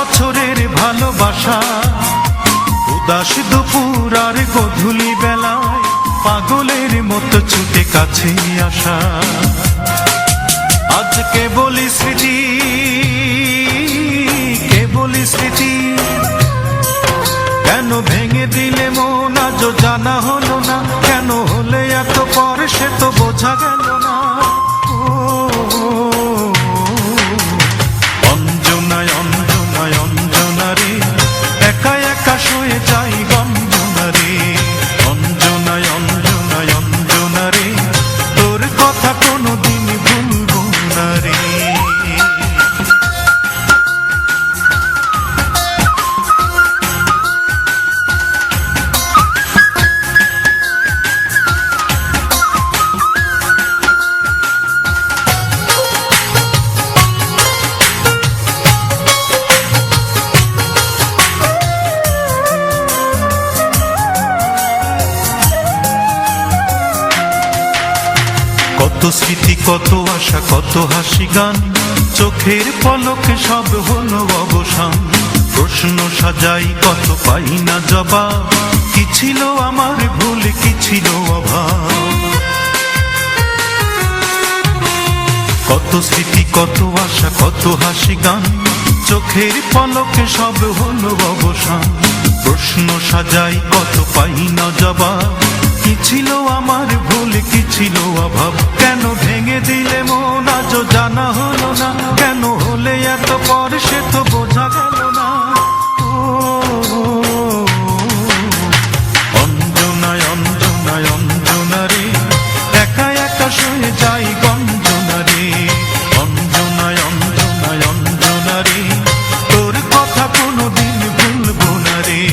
বছরের ভালোবাসা উদাস দুপুর আর গধূলি বেলায় পাগলের মতো ছুটে কাছে আসা। আজ কেবলই স্মৃতি, কেবলই স্মৃতি, কেন ভেঙে দিলে মন আজ জানা হলো না, কেন হলে এত পর সে তো বোঝা গেল না। অঞ্জনায় অঞ্জনায় অঞ্জনা রে, একা একা শুয়ে যাই গঞ্জনা রে। অঞ্জনায় অঞ্জনায় অঞ্জনা রে, তোর কথা কোনোদিন ভুলবো না রে। কত স্মৃতি, কত আশা, কত হাসি গান, চোখের পলকে সব হলো অবসান। প্রশ্ন সাজাই কত পাই না জবাব, কি ছিল আমার ভুল, কি ছিল অভাব। কত স্মৃতি, কত আশা, কত হাসি গান, চোখের পলকে সব হলো অবসান। প্রশ্ন সাজাই কত পাই না জবাব, কি ছিল আমার ভুল, কি ছিল অভাব। কেন ভেঙে দিলে মন আজ জানা হলো না, কেন হলে এত পর সে তো বোঝা গেল না। অঞ্জনায় অঞ্জনায় অঞ্জনা রে, একা একা শুয়ে যাই গঞ্জনা রে। অঞ্জনায় অঞ্জনায় অঞ্জনা রে, তোর কথা কোনোদিন ভুলবো না রে।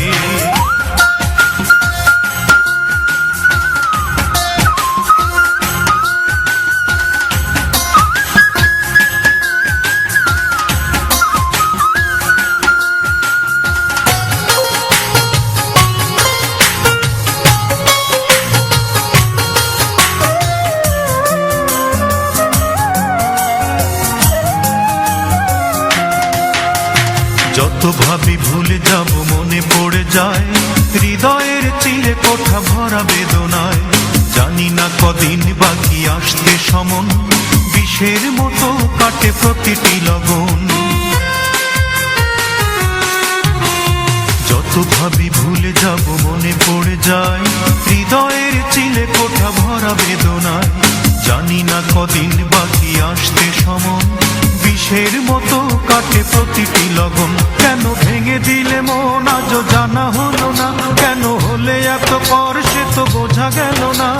যত ভাবি ভুলে যাব মনে পড়ে যায়, হৃদয়ের চিরে কোঠা ভরা বেদনায়। জানি না কদিন বাকি আসতে সমন, বিষের মতো কাটে প্রতিটি লগন। যত ভাবি ভুলে যাব মনে পড়ে যায়, হৃদয়ের চিলে কোঠা ভরা বেদনায়। জানি না কদিন বাকি আসতে সমন, বিষের মতো কাটে প্রতিটি লগন। কেন ভেঙে দিলে মন আজ জানা হলো না, কেন হলে এত পর সে তো বোঝা গেল না।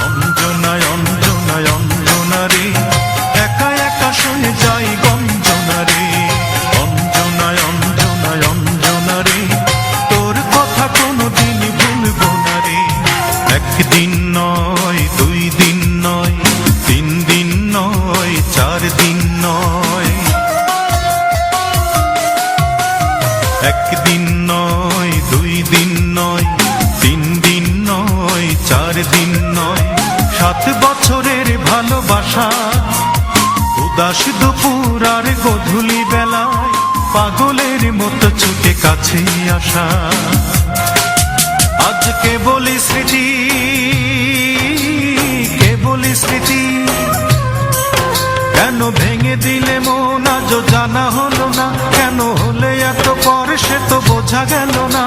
অঞ্জনায় অঞ্জনায় অঞ্জনা রে, একা একা শুয়ে যাই গঞ্জনা রে। অঞ্জনায় অঞ্জনায় অঞ্জনা রে, তোর কথা কোনোদিন ভুলবো না রে। একদিন নয়, দুই দিন নয়, তিন দিন নয়, চার দিন নয়। একদিন নয়, দুই দিন নয়, তিন দিন নয়, চার দিন নয়, 7 বছরের ভালোবাসা উদাস দুপুর আর গধূলি বেলায় পাগলের মতো ছুটে কাছে আসা। আজ কেবলই স্মৃতি, কেবলই স্মৃতি, কেন ভেঙে দিলে মন আজ জানা হলো না, কেন হলে এত পর সে তো বোঝা গেল না।